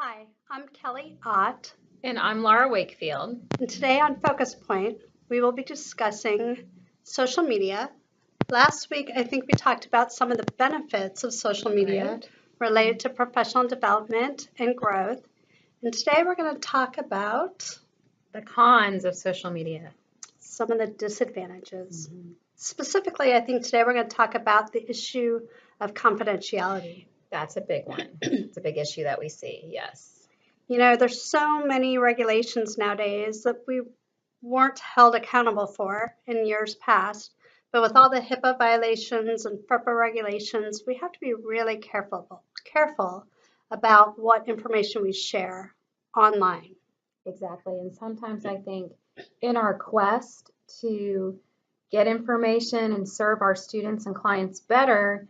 Hi, I'm Kelly Ott, And I'm Laura Wakefield. and today on Focus Point, we will be discussing social media. Last week, I think we talked about some of the benefits of social media Right. related to professional development and growth. And today, we're going to talk about The cons of social media. some of the disadvantages. Specifically, I think today we're going to talk about the issue of confidentiality. That's a big one. It's a big issue that we see, yes. You know, there's so many regulations nowadays that we weren't held accountable for in years past. But with all the HIPAA violations and FERPA regulations, we have to be really careful about what information we share online. Exactly. And sometimes I think in our quest to get information and serve our students and clients better,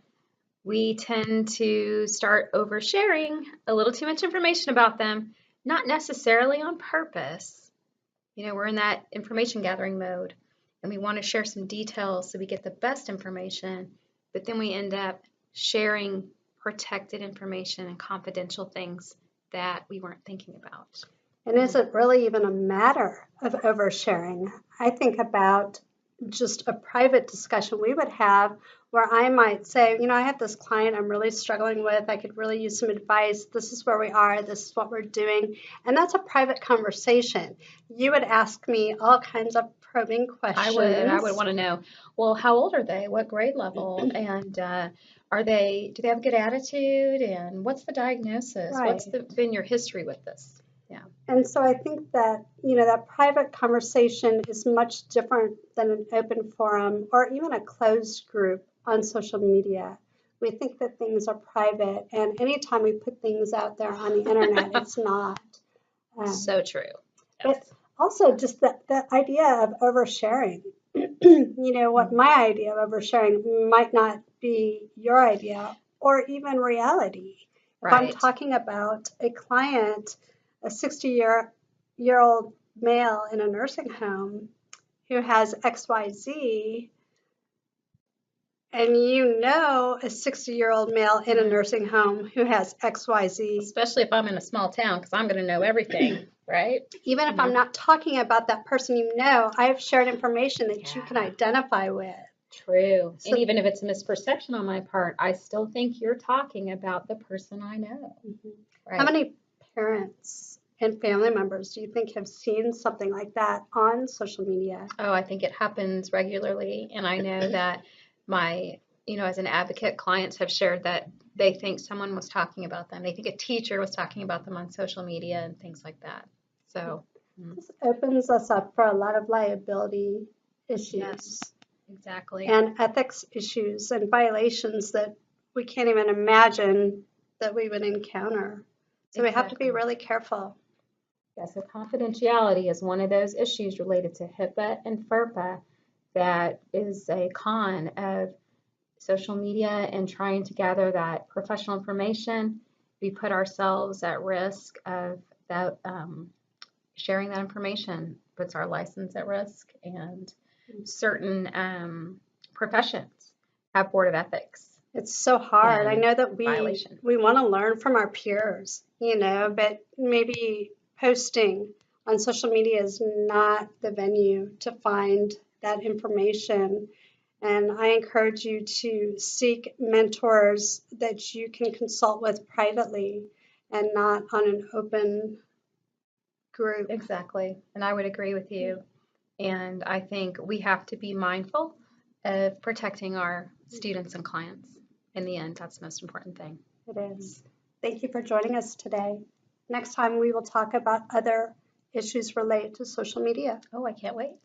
we tend to start oversharing a little too much information about them, not necessarily on purpose. We're in that information gathering mode and we want to share some details so we get the best information, but then we end up sharing protected information and confidential things that we weren't thinking about. And is it really even a matter of oversharing? I think about just a private discussion we would have where I might say, you know, I have this client I'm really struggling with. I could really use some advice. This is where we are. This is what we're doing. And that's a private conversation. You would ask me all kinds of probing questions. I would want to know, well, how old are they? What grade level? And do they have a good attitude? And what's the diagnosis? Right. What's been your history with this? Yeah. And so I think that, you know, that private conversation is much different than an open forum or even a closed group on social media. We think that things are private, and anytime we put things out there on the internet, it's not. So true. But Yes. also just the idea of oversharing. You know, what my idea of oversharing might not be your idea or even reality. If I'm Right. talking about a client, a 60-year-old male in a nursing home who has XYZ, and you know a 60-year-old male in a nursing home who has XYZ. Especially if I'm in a small town, because I'm going to know everything, right? Even if I'm not talking about that person you know, I've shared information that you can Yeah. identify with. True. So, And even if it's a misperception on my part, I still think you're talking about the person I know. Right. How many parents and family members do you think have seen something like that on social media? Oh, I think it happens regularly. And I know that as an advocate, clients have shared that they think someone was talking about them. They think a teacher was talking about them on social media and things like that. So this opens us up for a lot of liability issues. Yes, exactly. And ethics issues and violations that we can't even imagine that we would encounter. So we have to be really careful. Yeah, so confidentiality is one of those issues related to HIPAA and FERPA that is a con of social media and trying to gather that professional information. We put ourselves at risk of that sharing that information puts our license at risk, and certain professions have board of ethics. It's so hard. I know that we want to learn from our peers, you know, but maybe posting on social media is not the venue to find that information. And I encourage you to seek mentors that you can consult with privately and not on an open group. Exactly. And I would agree with you. And I think we have to be mindful of protecting our students and clients. In the end, that's the most important thing. It is. Thank you for joining us today. Next time we will talk about other issues related to social media. Oh, I can't wait.